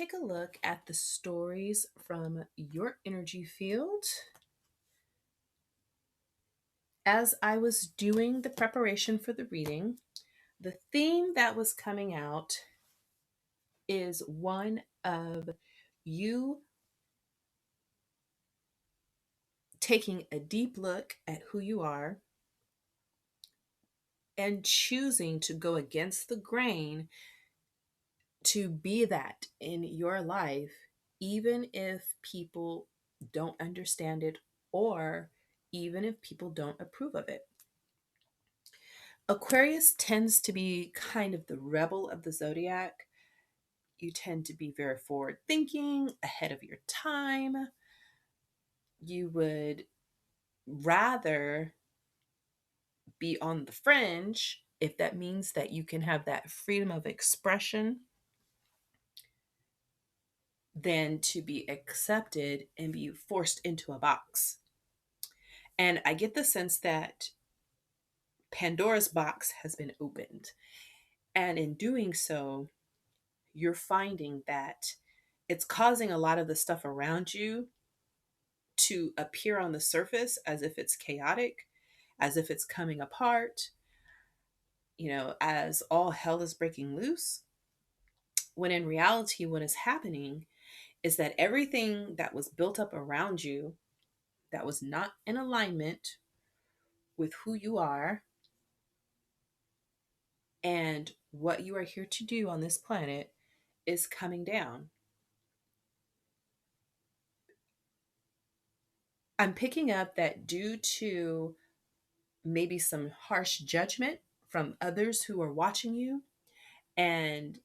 take a look at the stories from your energy field. As I was doing the preparation for the reading, the theme that was coming out is one of you taking a deep look at who you are and choosing to go against the grain to be that in your life, even if people don't understand it or even if people don't approve of it. Aquarius tends to be kind of the rebel of the zodiac. You tend to be very forward thinking, ahead of your time. You would rather be on the fringe if that means that you can have that freedom of expression than to be accepted and be forced into a box. And I get the sense that Pandora's box has been opened. And in doing so, you're finding that it's causing a lot of the stuff around you to appear on the surface as if it's chaotic, as if it's coming apart, as all hell is breaking loose. When in reality, what is happening is that everything that was built up around you that was not in alignment with who you are and what you are here to do on this planet is coming down. I'm picking up that due to maybe some harsh judgment from others who are watching you and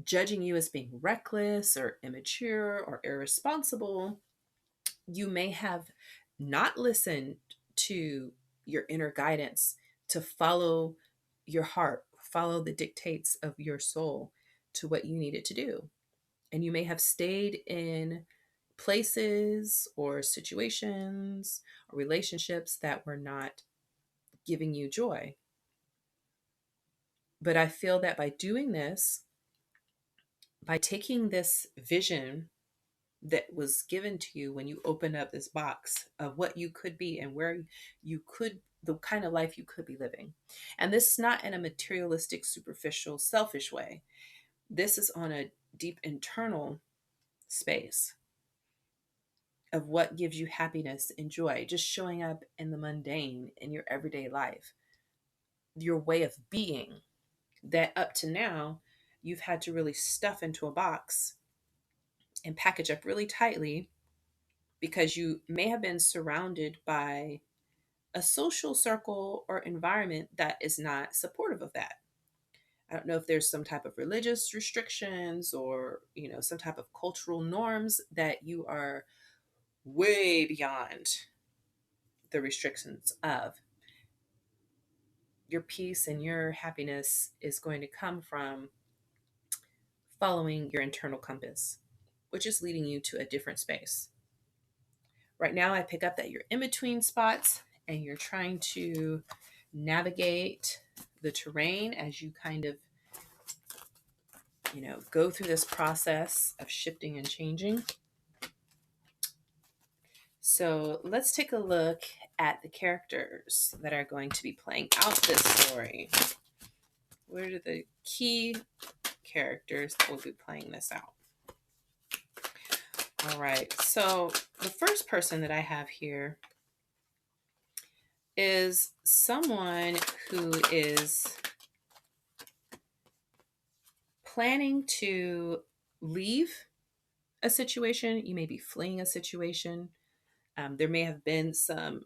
judging you as being reckless or immature or irresponsible, you may have not listened to your inner guidance to follow your heart, follow the dictates of your soul to what you needed to do. And you may have stayed in places or situations or relationships that were not giving you joy. But I feel that by doing this, by taking this vision that was given to you when you opened up this box of what you could be and where you could, the kind of life you could be living. And this is not in a materialistic, superficial, selfish way. This is on a deep internal space of what gives you happiness and joy, just showing up in the mundane in your everyday life, your way of being that up to now you've had to really stuff into a box and package up really tightly because you may have been surrounded by a social circle or environment that is not supportive of that. I don't know if there's some type of religious restrictions or, some type of cultural norms that you are way beyond the restrictions of. Your peace and your happiness is going to come from following your internal compass, which is leading you to a different space. Right now, I pick up that you're in between spots and you're trying to navigate the terrain as you kind of, go through this process of shifting and changing. So let's take a look at the characters that are going to be playing out this story. What are the key characters that will be playing this out? All right, so the first person that I have here is someone who is planning to leave a situation. You may be fleeing a situation. There may have been some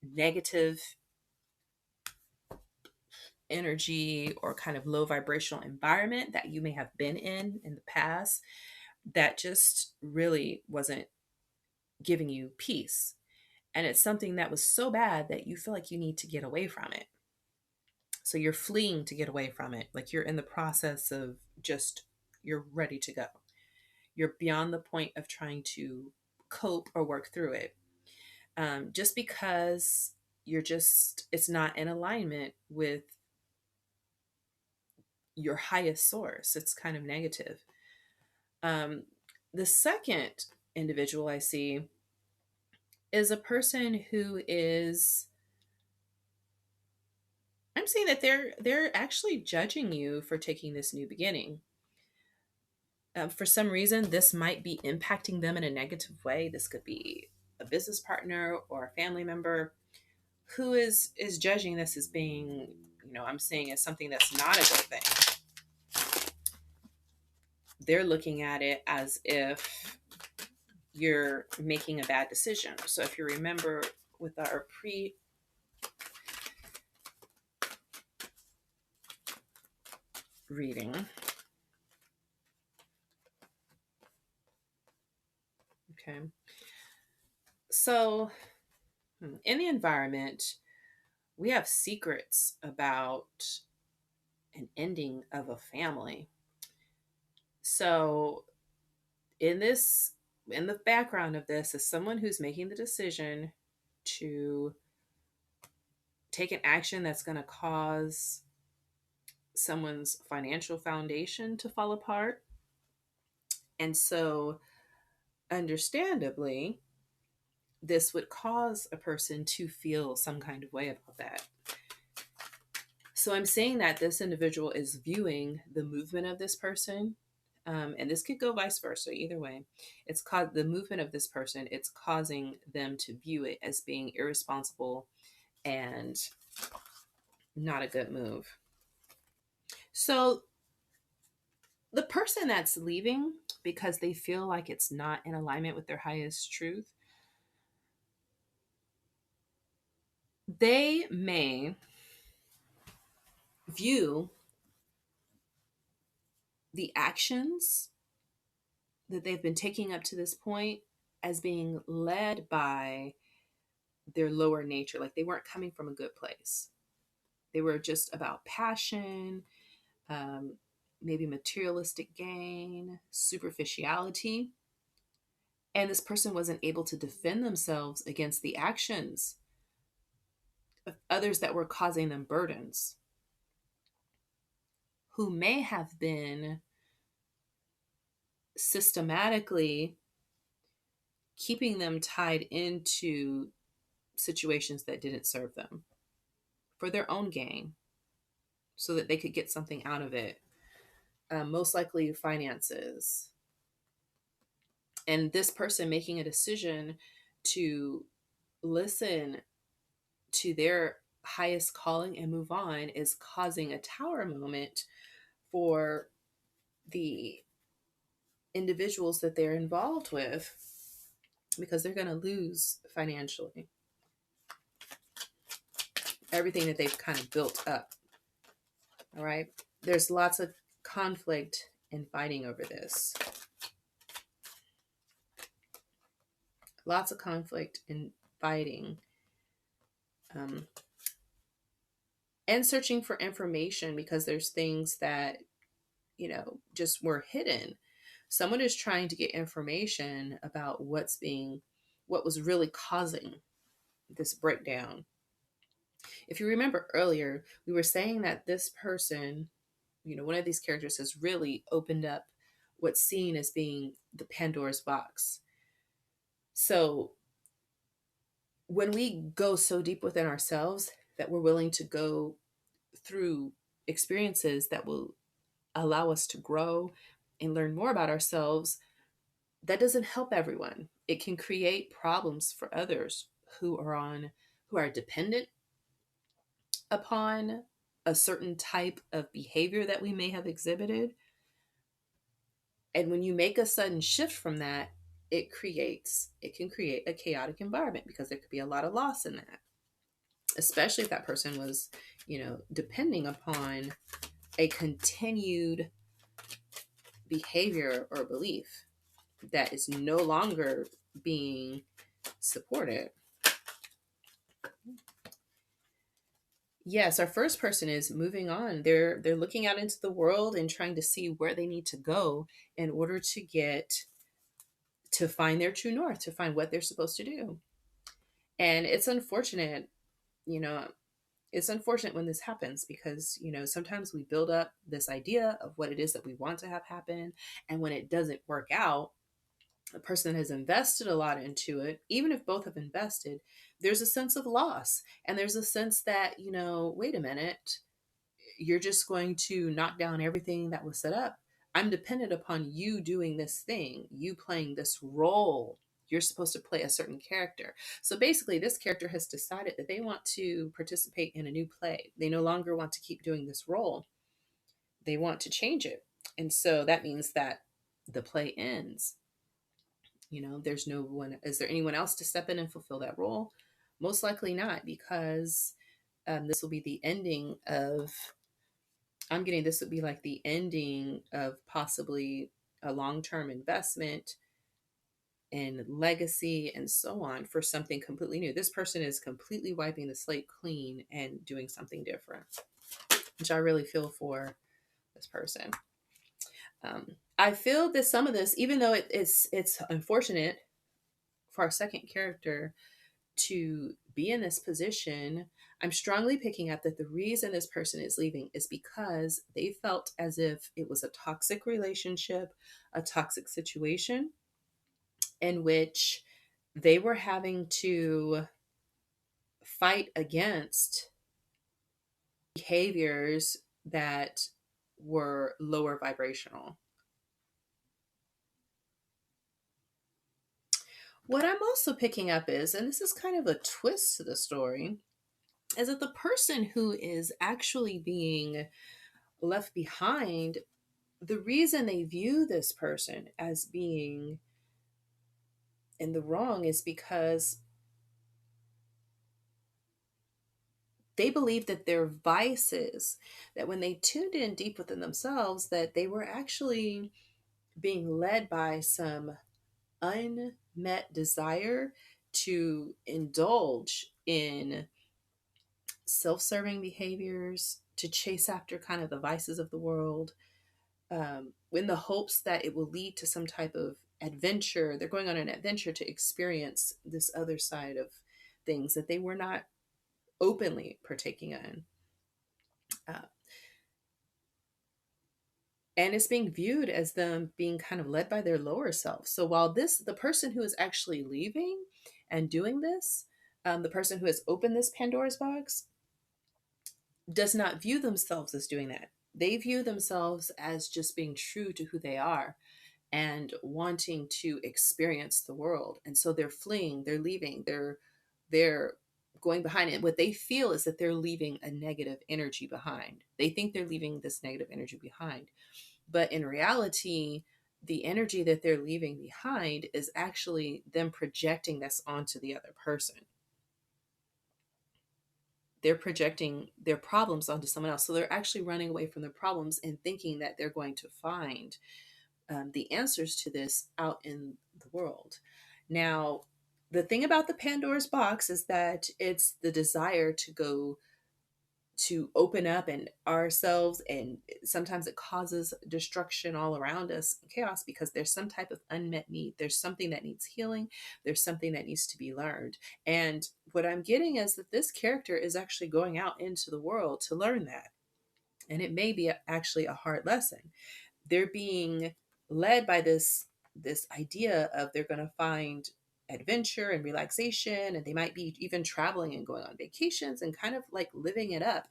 negative energy or kind of low vibrational environment that you may have been in the past that just really wasn't giving you peace. And it's something that was so bad that you feel like you need to get away from it. So you're fleeing to get away from it. Like you're in the process of just, you're ready to go. You're beyond the point of trying to cope or work through it. Just because it's not in alignment with your highest source. It's kind of negative. Um, the second individual I see is a person who is, I'm seeing that they're actually judging you for taking this new beginning. For some reason, this might be impacting them in a negative way. This could be a business partner or a family member who is judging this as being, I'm saying as something that's not a good thing. They're looking at it as if you're making a bad decision. So if you remember with our reading, okay, so in the environment, we have secrets about an ending of a family. So in this, in the background of this is someone who's making the decision to take an action that's going to cause someone's financial foundation to fall apart. And so, understandably, this would cause a person to feel some kind of way about that. So, I'm saying that this individual is viewing the movement of this person, and this could go vice versa, either way. It's caused the movement of this person, it's causing them to view it as being irresponsible and not a good move. So, the person that's leaving because they feel like it's not in alignment with their highest truth, they may view the actions that they've been taking up to this point as being led by their lower nature. Like they weren't coming from a good place. They were just about passion, um, maybe materialistic gain, superficiality. And this person wasn't able to defend themselves against the actions of others that were causing them burdens, who may have been systematically keeping them tied into situations that didn't serve them for their own gain so that they could get something out of it. Most likely finances. And this person making a decision to listen to their highest calling and move on is causing a tower moment for the individuals that they're involved with, because they're going to lose financially everything that they've kind of built up. All right. There's lots of conflict and fighting over this. Lots of conflict and fighting. And searching for information because there's things that, just were hidden. Someone is trying to get information about what was really causing this breakdown. If you remember earlier, we were saying that this person, one of these characters has really opened up what's seen as being the Pandora's box. So when we go so deep within ourselves that we're willing to go through experiences that will allow us to grow and learn more about ourselves, that doesn't help everyone. It can create problems for others who are dependent upon a certain type of behavior that we may have exhibited. And when you make a sudden shift from that, it can create a chaotic environment because there could be a lot of loss in that, especially if that person was, depending upon a continued behavior or belief that is no longer being supported. Yes, our first person is moving on. They're looking out into the world and trying to see where they need to go in order to find their true north, to find what they're supposed to do. And it's unfortunate, you know, it's unfortunate when this happens because, sometimes we build up this idea of what it is that we want to have happen. And when it doesn't work out, a person that has invested a lot into it, even if both have invested, there's a sense of loss. And there's a sense that, wait a minute, you're just going to knock down everything that was set up. I'm dependent upon you doing this thing, you playing this role. You're supposed to play a certain character. So basically, this character has decided that they want to participate in a new play. They no longer want to keep doing this role, they want to change it. And so that means that the play ends. There's no one. Is there anyone else to step in and fulfill that role? Most likely not, because this will be the ending of I'm getting this would be like the ending of possibly a long term investment and legacy and so on for something completely new. This person is completely wiping the slate clean and doing something different, which I really feel for this person. I feel that some of this, even though it's unfortunate for our second character to be in this position, I'm strongly picking up that the reason this person is leaving is because they felt as if it was a toxic relationship, a toxic situation in which they were having to fight against behaviors that were lower vibrational. What I'm also picking up is, and this is kind of a twist to the story, is that the person who is actually being left behind, the reason they view this person as being in the wrong is because they believe that their vices, that when they tuned in deep within themselves, that they were actually being led by some unmet desire to indulge in self-serving behaviors, to chase after kind of the vices of the world, in the hopes that it will lead to some type of adventure. They're going on an adventure to experience this other side of things that they were not openly partaking in. Uh, and it's being viewed as them being kind of led by their lower self. So while the person who is actually leaving and doing this, the person who has opened this Pandora's box, does not view themselves as doing that. They view themselves as just being true to who they are and wanting to experience the world. And so they're fleeing, they're leaving, they're going behind it. What they feel is that they're leaving a negative energy behind. They think they're leaving this negative energy behind. But in reality, the energy that they're leaving behind is actually them projecting this onto the other person. They're projecting their problems onto someone else. So they're actually running away from their problems and thinking that they're going to find the answers to this out in the world. Now, the thing about the Pandora's box is that it's the desire to go to open up and ourselves, and sometimes it causes destruction all around us, chaos, because there's some type of unmet need. There's something that needs healing. There's something that needs to be learned. And what I'm getting is that this character is actually going out into the world to learn that. And it may be actually a hard lesson. They're being led by this idea of they're going to find adventure and relaxation, and they might be even traveling and going on vacations and kind of like living it up,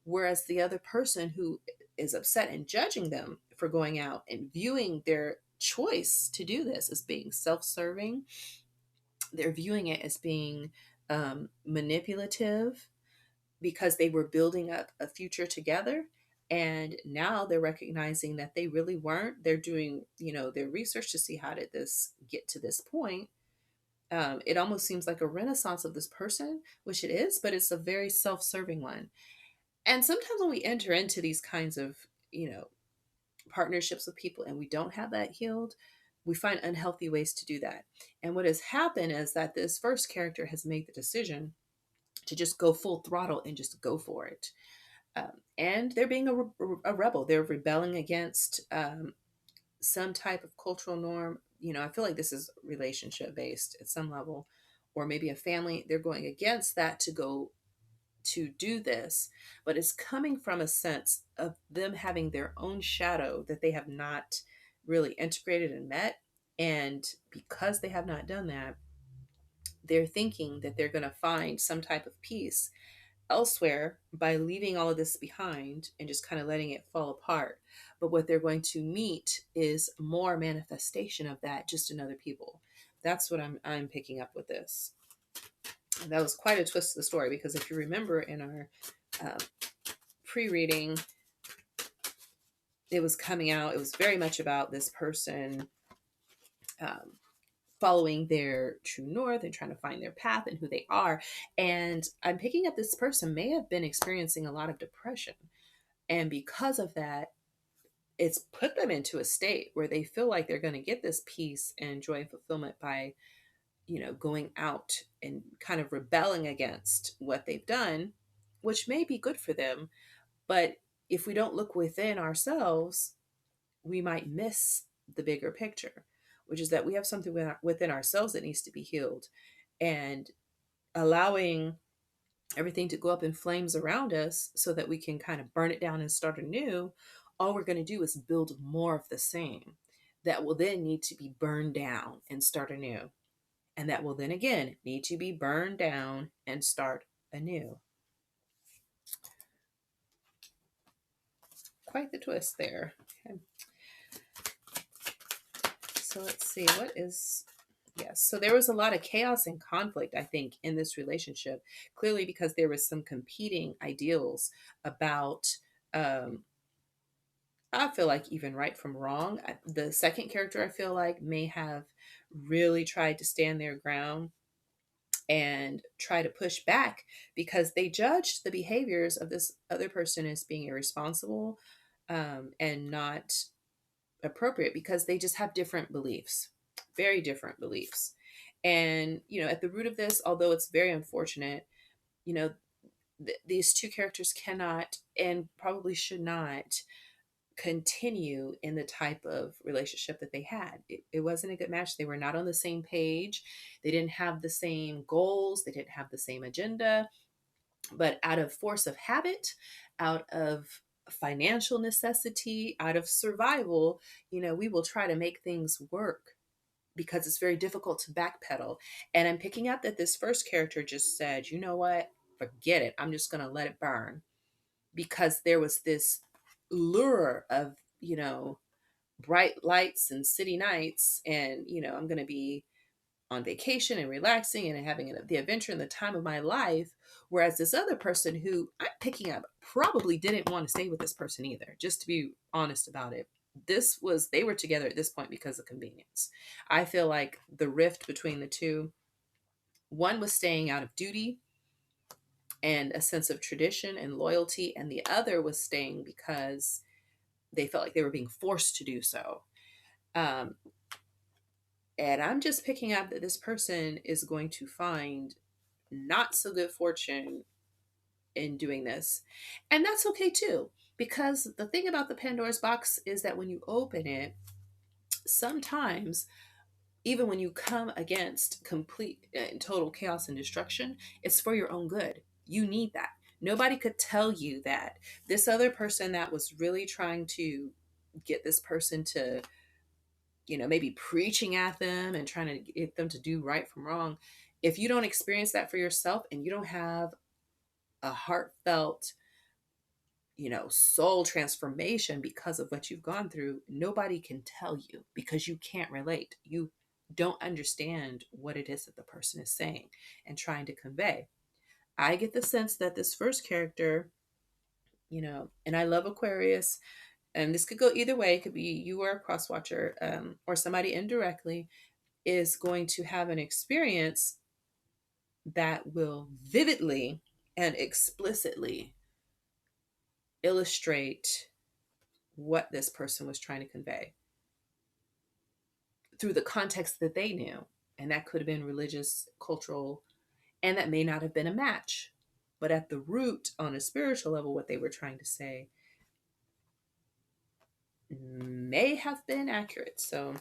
whereas the other person who is upset and judging them for going out and viewing their choice to do this as being self-serving, they're viewing it as being manipulative, because they were building up a future together, and now they're recognizing that they really weren't. They're doing their research to see how did this get to this point. It almost seems like a renaissance of this person, which it is, but it's a very self-serving one. And sometimes when we enter into these kinds of partnerships with people and we don't have that healed, we find unhealthy ways to do that. And what has happened is that this first character has made the decision to just go full throttle and just go for it. And they're being a rebel. They're rebelling against some type of cultural norm. I feel like this is relationship based at some level, or maybe a family. They're going against that to go to do this, but it's coming from a sense of them having their own shadow that they have not really integrated and met. And because they have not done that, they're thinking that they're going to find some type of peace elsewhere by leaving all of this behind and just kind of letting it fall apart. But what they're going to meet is more manifestation of that just in other people. That's what I'm picking up with this. And that was quite a twist to the story, because if you remember in our uh, pre-reading, it was coming out, it was very much about this person um, following their true north and trying to find their path and who they are. And I'm picking up this person may have been experiencing a lot of depression. And because of that, it's put them into a state where they feel like they're going to get this peace and joy and fulfillment by, going out and kind of rebelling against what they've done, which may be good for them. But if we don't look within ourselves, we might miss the bigger picture, which is that we have something within ourselves that needs to be healed. And allowing everything to go up in flames around us so that we can kind of burn it down and start anew, all we're going to do is build more of the same that will then need to be burned down and start anew. And that will then again need to be burned down and start anew. Quite the twist there. Okay. So let's see, what is, yes. So there was a lot of chaos and conflict, I think, in this relationship, clearly because there was some competing ideals about, I feel like, even right from wrong. The second character, I feel like, may have really tried to stand their ground and try to push back because they judged the behaviors of this other person as being irresponsible, and not appropriate, because they just have different beliefs, very different beliefs. And, at the root of this, although it's very unfortunate, you know, these two characters cannot and probably should not continue in the type of relationship that they had. It wasn't a good match. They were not on the same page. They didn't have the same goals. They didn't have the same agenda. But out of force of habit, out of financial necessity, out of survival, we will try to make things work because it's very difficult to backpedal. And I'm picking up that this first character just said, you know what? Forget it. I'm just going to let it burn, because there was this lure of, bright lights and city nights. And, I'm going to be on vacation and relaxing and having the adventure and the time of my life. Whereas this other person, who I'm picking up, probably didn't want to stay with this person either, just to be honest about it. They were together at this point because of convenience. I feel like the rift between the two, one was staying out of duty and a sense of tradition and loyalty, and the other was staying because they felt like they were being forced to do so. Um, and I'm just picking up that this person is going to find not so good fortune in doing this. And that's okay too, because the thing about the Pandora's box is that when you open it, sometimes, even when you come against complete and total chaos and destruction, it's for your own good. You need that. Nobody could tell you that this other person that was really trying to get this person to, maybe preaching at them and trying to get them to do right from wrong. If you don't experience that for yourself and you don't have a heartfelt, soul transformation because of what you've gone through, nobody can tell you, because you can't relate. You don't understand what it is that the person is saying and trying to convey. I get the sense that this first character, and I love Aquarius, and this could go either way. It could be you or a cross watcher, or somebody indirectly is going to have an experience that will vividly and explicitly illustrate what this person was trying to convey through the context that they knew. And that could have been religious, cultural, and that may not have been a match. But at the root, on a spiritual level, what they were trying to say may have been accurate. So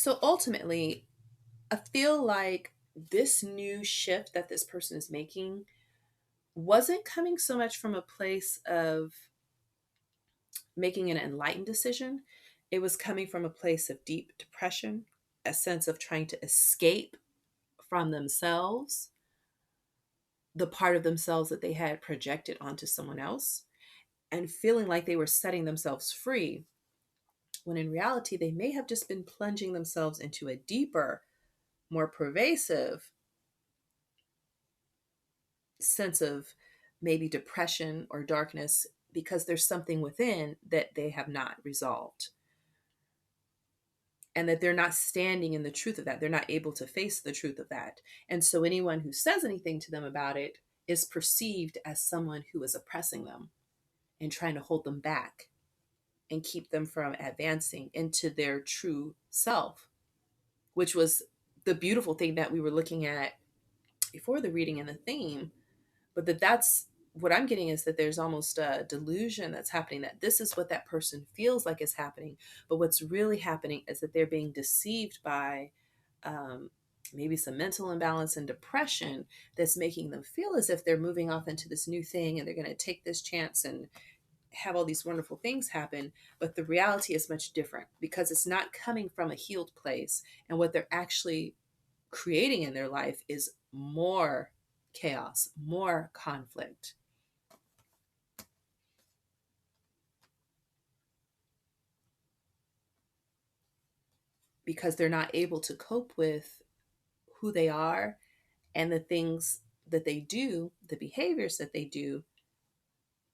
So ultimately, I feel like this new shift that this person is making wasn't coming so much from a place of making an enlightened decision. It was coming from a place of deep depression, a sense of trying to escape from themselves, the part of themselves that they had projected onto someone else, and feeling like they were setting themselves free, when in reality, they may have just been plunging themselves into a deeper, more pervasive sense of maybe depression or darkness because there's something within that they have not resolved, and that they're not standing in the truth of that. They're not able to face the truth of that. And so anyone who says anything to them about it is perceived as someone who is oppressing them and trying to hold them back and keep them from advancing into their true self, which was the beautiful thing that we were looking at before the reading and the theme. But that's what I'm getting, is that there's almost a delusion that's happening, that this is what that person feels like is happening. But what's really happening is that they're being deceived by um, maybe some mental imbalance and depression that's making them feel as if they're moving off into this new thing and they're going to take this chance and have all these wonderful things happen. But the reality is much different, because it's not coming from a healed place. And what they're actually creating in their life is more chaos, more conflict. Because they're not able to cope with who they are and the things that they do, the behaviors that they do,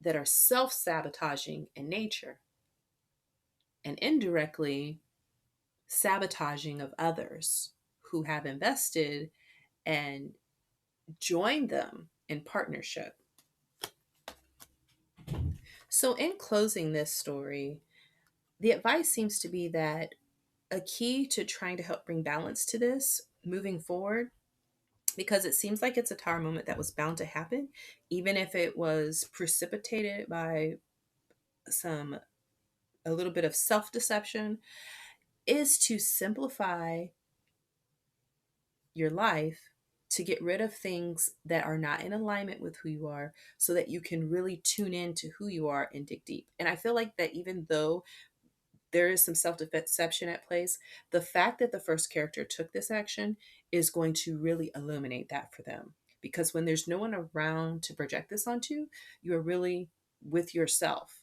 that are self sabotaging in nature and indirectly sabotaging of others who have invested and joined them in partnership. So, in closing this story, the advice seems to be that a key to trying to help bring balance to this moving forward, because it seems like it's a tower moment that was bound to happen, even if it was precipitated by a little bit of self-deception, is to simplify your life, to get rid of things that are not in alignment with who you are, so that you can really tune in to who you are and dig deep. And I feel like that even though there is some self-deception at place, the fact that the first character took this action is going to really illuminate that for them. Because when there's no one around to project this onto, you are really with yourself.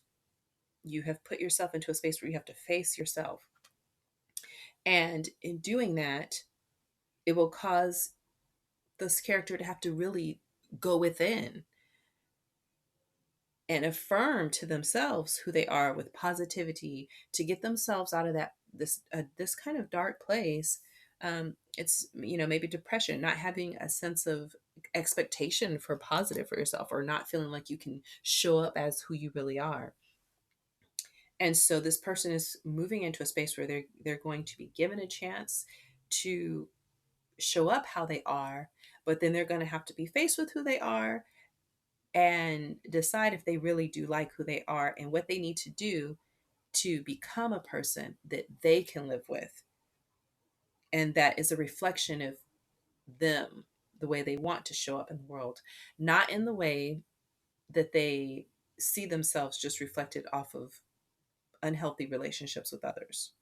You have put yourself into a space where you have to face yourself. And in doing that, it will cause this character to have to really go within and affirm to themselves who they are with positivity, to get themselves out of that this kind of dark place. It's, maybe depression, not having a sense of expectation for positive for yourself, or not feeling like you can show up as who you really are. And so this person is moving into a space where they're going to be given a chance to show up how they are, but then they're going to have to be faced with who they are and decide if they really do like who they are and what they need to do to become a person that they can live with, and that is a reflection of them, the way they want to show up in the world, not in the way that they see themselves just reflected off of unhealthy relationships with others.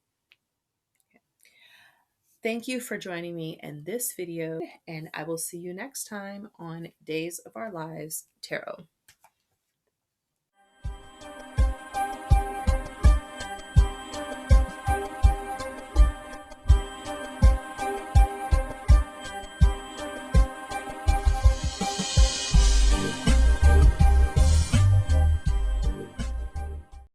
Thank you for joining me in this video, and I will see you next time on Days of Our Lives Tarot.